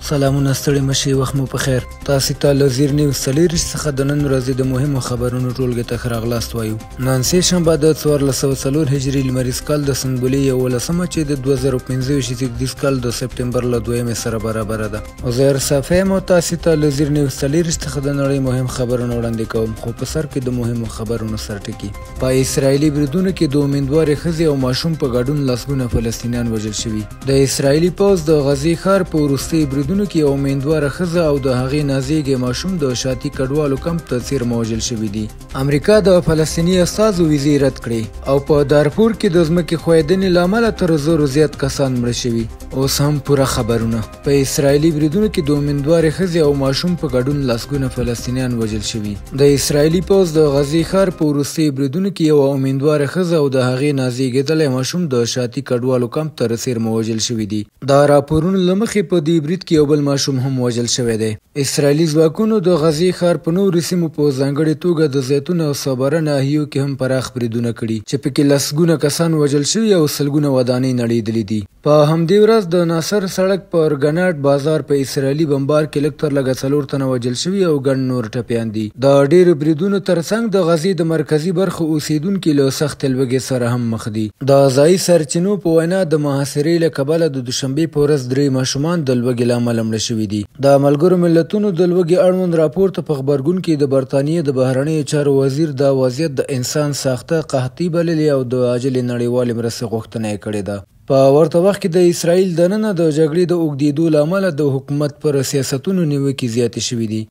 سلامونه ستړي مشي وخت مو په خیر. تاسو ته له زیر نیوز څلېرویشت څخه د نن ورځې د مهمو خبرونو ټولګې ته ښه راغلاست وایو. نن سه شنبه د 1404 هجري لمریز کال د سنبلې 11مه چې د 2025 زیږدیز کال د سپټمبر له 2 سره برابر ده. عزیر صافی مو تاسو ته له زیر نیوز څلېرویشت څخه د نړۍ مهم خبرونه وړاندې کوم، خو په سر کې د مهمو خبرونو سرټکی. په اسرایلی بریدونو کې د امیدوارې ښځې او ماشوم په ګډون لسګونه فلسطینیان وژل شوي. د اسرایلی پوځ د غزې ښار په وروستي بریدونو کې یو امیندواره ښځه او د هغې نازېږې ماشوم د شاطي کډوالو کمپ ته څیرمه وژل شوي دي. امریکا د فلسطیني استازو ویزې رد کړې او په دارفور کې د ځمکې ښویدنې له امله تر 1000 زیات کسان مړه شوي. اوس هم پوره خبرونه. په اسرایلی بریدونو کې د امیندوارې ښځې او ماشوم په ګډون لسګونه فلسطینیان وژل شوي. د اسرایلی پوځ د غزې ښار په وروستي بریدونو کې یو امیندواره ښځه او د هغې نازېږېدلی ماشوم د شاطي کډوالو کمپ ته څیرمه وژل شوي دي. دا راپورونه له مخې په دې برید کې یو بل ماشوم هم وژل شوی دی. اسرایلی ځواکونو د غزې ښار په نورو سیمو په ځانګړې توګه د زیتون او صبره ناحیو کې هم پراخ بریدونه کړي چې پکې لسګونه کسان وژل شوي او سلګونه ودانۍ نړېدلې دي. په همدې ورځ د ناصر سړک پر ګناټ بازار په اسرایلی بمبار کې لږ تر لږه 4 تنه وژل شوي او ګڼ نور ټپیان دي. د ډېرو بریدونو ترڅنګ د غزې د مرکزي برخو اوسیدونکي له سخت لوږې سره هم مخ دي. د ځایي سرچینو په وینا د محاصرې له کبله د دوشنبې په ورځ 3 ماشومان د لوږې له امله مړه شوي دي. د ملګرو ملتونو د لوږې اړوند راپور ته په خبرګون کې د برطانیې د بهرنیو چارو وزیر دا وضعیت د انسان ساخته قحطي بللې او د عاجلې نړیوالې مرستې غوښتنه یې کړې ده. په ورته وخت کې د اسرایل دننه د جګړې د اوږدېدو له امله د حکومت پر سیاستونو نیوکې زیاتې شوي دي.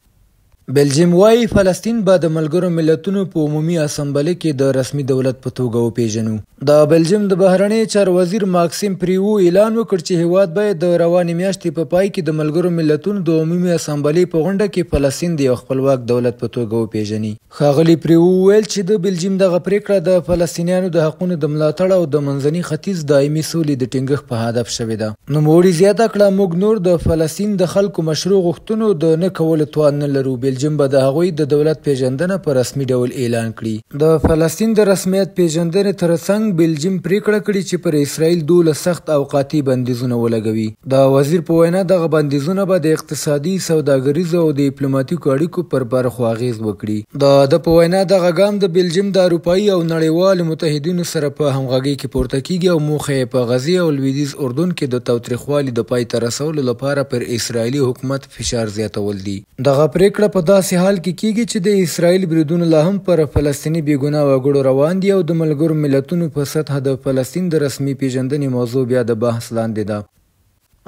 بلجیم وايي فلسطین به د ملګرو ملتونو په عمومي اسامبلې کې د رسمي دولت په توګه وپیژنو. د بلجیم د بهرنیو چارو وزیر ماکسیم پریوو اعلان وکړ چې هیواد باید د روانې میاشتې په پای کې د ملګرو ملتونو د عمومي اسامبلې په غونډه کې فلسطین د یو خپلواک دولت په توګه وپیژني. ښاغلي پریوو ویل چې د بلجیم دغه پریکړه د فلسطینیانو د حقونو د ملاتړ او د منځني ختیځ دایمي سولې د ټینګښت په هدف شوې ده. نوموړي زیاته کړه موږ نور د فلسطین د خلکو مشروع غوښتنو د نه کولو توان نه لرو. بلجیم به د هغوی د دولت پیژندنه په رسمي ډول اعلان کړي. د فلسطین د رسمیت پیژندنې ترڅنګ بلجیم پریکړه کړې چې پر اسرائیل 12 سخت او قاطع بندیزونه ولګوي. د وزیر په وینا دغه بندیزونه به د اقتصادي، سوداګریزو او ډیپلوماټیکو اړیکو پر برخو اغیز وکړي. د په وینا دغه ګام د بلجیم د اروپایي او نړیوالو متحدینو سره په همغږۍ کې پورته کیږي او موخه یې په غزې او لویدیځ اردن کې د تاوتریخوالي د پای ته رسولو لپاره پر اسرائیلي حکومت فشار زیاتول دي. دغه پریکړه په داسې حال کې کیږي چې د اسرائیل بریدونه لا هم پر فلسطیني بېګناه وګړو روان دي او د ملګرو ملتونو په سطحه د فلسطین د رسمي پیژندنې موضوع بیا د بحث لاندې ده.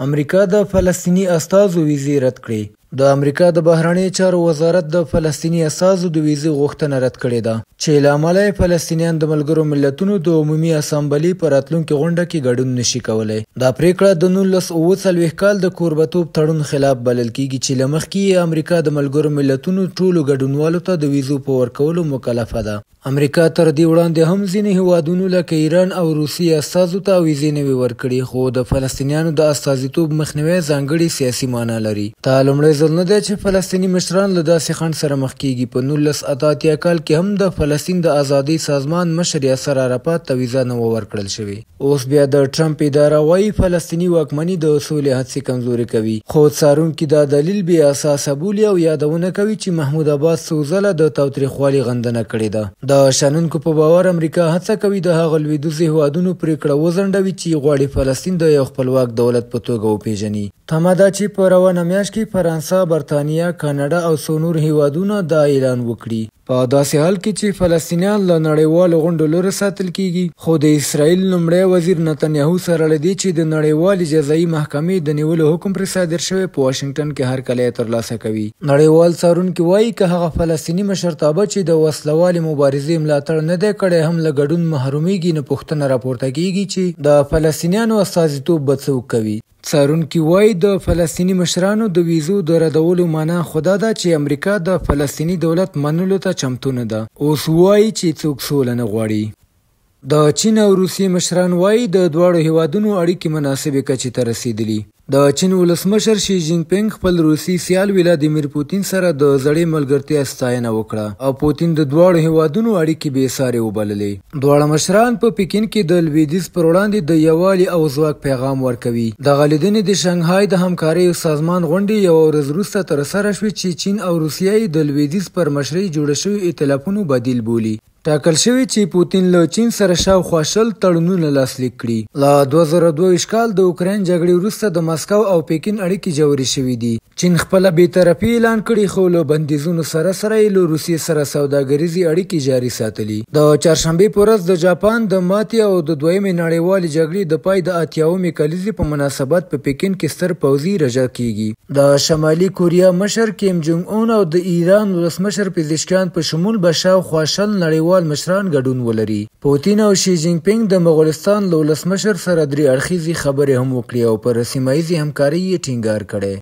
امریکا د فلسطیني استازو ویزې رد کړې. د امریکا د بهرنیو چارو وزارت د فلسطیني استازو د ویزې غوښتنه رد کړې ده چې له امله یې فلسطینیان د ملګرو ملتونو د عمومي اسامبلې په راتلونکي غونډه کې ګډون نشي کولی. دا پریکړه د 1947 کال د کوربتوب تړون خلاف بلل کیږي چې له مخکې یې امریکا د ملګرو ملتونو ټولو ګډونوالو ته د ویزو په ورکولو مکلفه ده. امریکا تر دې وړاندې هم ځینې هیوادونو لکه ایران او روسیې استازو ته ویزې نه وي ورکړي، خو د فلسطینیانو د استازیتوب مخنیوی ځانګړې سیاسي معنا لري. دا لومړی ځل نه دی چې فلسطیني مشران له داسې خنډ سره مخ کیږي. په 1988 کال کې هم د فلسطین د ازادۍ سازمان مشر یاسر عرفات ته ویزه نه ورکړل شوې. اوس بیا د ټرمپ اداره وايي فلسطیني واکمني د سولې هڅې کمزوري کوي، خو څارونکي دا دلیل بې اساسه بولي او یادونه کوي چې محمود عباس څو ځله د تاوتریخوالي غندنه کړې ده. د شنونکو په باور امریکا هڅه کوي د هغه لویدیځو هیوادونو پریکړه وځنډوي چې غواړي فلسطین د یو خپلواک دولت په توګه وپیژني. تمه ده چې په روانه میاشت کې فرانسه، برطانیه، کاناډا او څو نور هیوادونه دا اعلان وکړي. په داسې حال کې چې فلسطینیان له نړیوالو غونډو لرې ساتل کیږي، خو د اسرائیل لومړی وزیر نتنیاهو سره له دې چې د نړیوالې جزایي محکمې د نیولو حکم پرې صادر شوی په واشنګټن کې هرکلی ترلاسه کوي. نړیوال څارونکي وایي که هغه فلسطیني مشرتابه چې د وسلوالې مبارزې ملاتړ نه دی کړی هم له ګډون محرومیږي، نو پوښتنه راپورته کیږي چې د فلسطینیانو استازیتوب به څوک کوي. څارونکي وایي د فلسطیني مشرانو د ویزو د ردولو معنا خدا ده چې امریکا د فلسطیني دولت منلو ته چمتو نه ده. اوس وایي چې څوک سوله نه غواړي. د چین او روسیې مشران وایي د دواړو هیوادونو اړیکې مناسبې کچې ته رسیدلي. د چین ولسمشر شي جین پینګ خپل روسي سیال ولادیمیر پوتین سره د زړې ملګرتیا ستاینه وکړه او پوتین د دواړو هیوادونو اړیکې بې سارې وبللې. دواړه مشران په پکین کې د لویدیځ پر وړاندې د یووالي او ځواک پیغام ورکوي. دغه لیدنې د شانګهای د همکارۍ سازمان غونډې یوه ورځ وروسته ترسره شوې چې چین او روسیه د لویدیځ پر مشرۍ جوړه شوي ائتلافونو بدیل بولي. ټاکل شوی چې پوتین له چین سره شاوخوا 20 تړونونه لاسلیک کړي. له 2022 کال د اوکراین جګړې وروسته د مسکو او پکین اړیکې ژورې شوې دي. چین خپله بېطرفي اعلان کړي خو له بندیزونو سره سره یې له روسیې سره سوداګریزې اړیکې جاري ساتلي. د چهارشنبې په ورځ د جاپان د ماتې او د دویمې نړیوالې جګړې د پای د 80مې کلیزې په مناسبت په پکین کې ستر پوځي رژه کیږي. د شمالي کوریا مشر کیم جونګ اون او د ایران ولسمشر پزشکیان په شمول به شاوخوا 20 نړیوال مشران ګډون ولري. پوتین او شي جین پینګ د مغولستان له ولسمشر سره 3 اړخیزې خبرې هم وکړې او پر سیمه ییزې همکارۍ یې ټینګار کړی.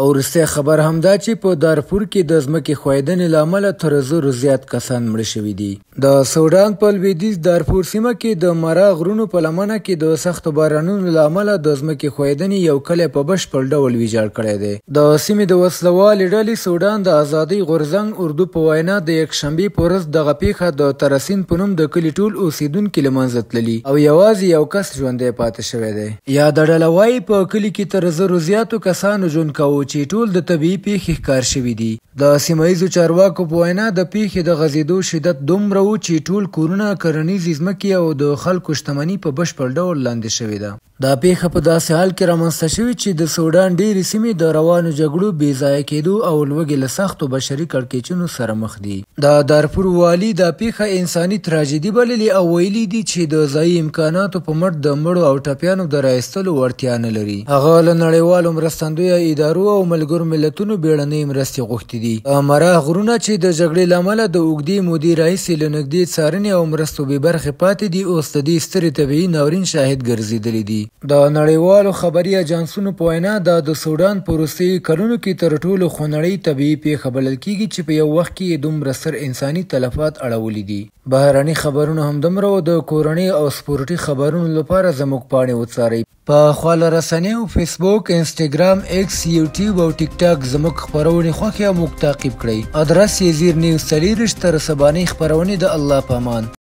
او وروستی خبر همدا چې په دارفور کې د ځمکې ښویدنې له امله تر 1000 زیات کسان مړه شوي دي. د سوډان په لویدیځ دارفور سیمه کې د مرا غرونو په لمنه کې د سختو بارانونو له امله د ځمکې ښویدنې یو کلی په بشپړ ډول ویجاړ کړی دی. د سیمې د وسلوالې ډلې سوډان د ازادۍ غورځنګ اردو په وینا د یکشنبې په ورځ دغه پیښه د ترسین په نوم د کلي ټول اوسیدونکي له منځه تللي او یوازې یو کس ژوندی پاتې شوی دی. یاده ډله وایي په کلي کې تر 1000 زیاتو کسانو ژوند کاوه چې ټول د طبیعي پیښې ښکار شوي دي. د سیمه ییزو چارواکو په وینا د پیښې د غځېدو شدت دومره و چې ټول کورونه، کرنیزې ځمکې او د خلکو شتمني په بشپړ ډول لاندې شوې ده. دا پیښه په داسې حال کې رامنځته شوې چې د سوډان ډېرې سیمې د روانو جګړو بې ځایه کېدو او لوږې له سختو بشري کړکېچونو سره مخ دي. د دارفور والي دا پیښه انساني تراژیدي بللې او ویلي دي چې د ځایي امکاناتو په مټ د مړو او ټپیانو د رایستلو وړتیا نه لري. هغه له نړیوالو مرستندویه ادارو او ملګرو ملتونو بیړنۍ مرستې غوښتي دي. مرا غرونه چې د جګړې له امله د اوږدې مودې راهیسې له نږدې څارنې او مرستو بې برخې پاتې دي، اوس د دې سترې طبیعي ناورین شاهد ګرځېدلي دي. د نړیوالو خبري اجانسونو په وینا دا د سوډان په وروستیو کلونو کې تر ټولو خونړۍ طبیعي پیښه بلل کیږي چې په یو وخت کې یې دومره ستر انساني تلفات اړولي دي. بهرني خبرونه همدومره او د کورنۍ او سپورټي خبرونو لپاره زموږ پاڼې وڅارئ. په خواله رسنیو فیسبوک، انسټاګرام، ایکس، یوټیوب او ټیک ټاک زموږ خپرونې خوښې او موږ تعقیب کړئ. ادرس یې زیر نیوز 24 تر سبانۍ خپرونې د الله په امان.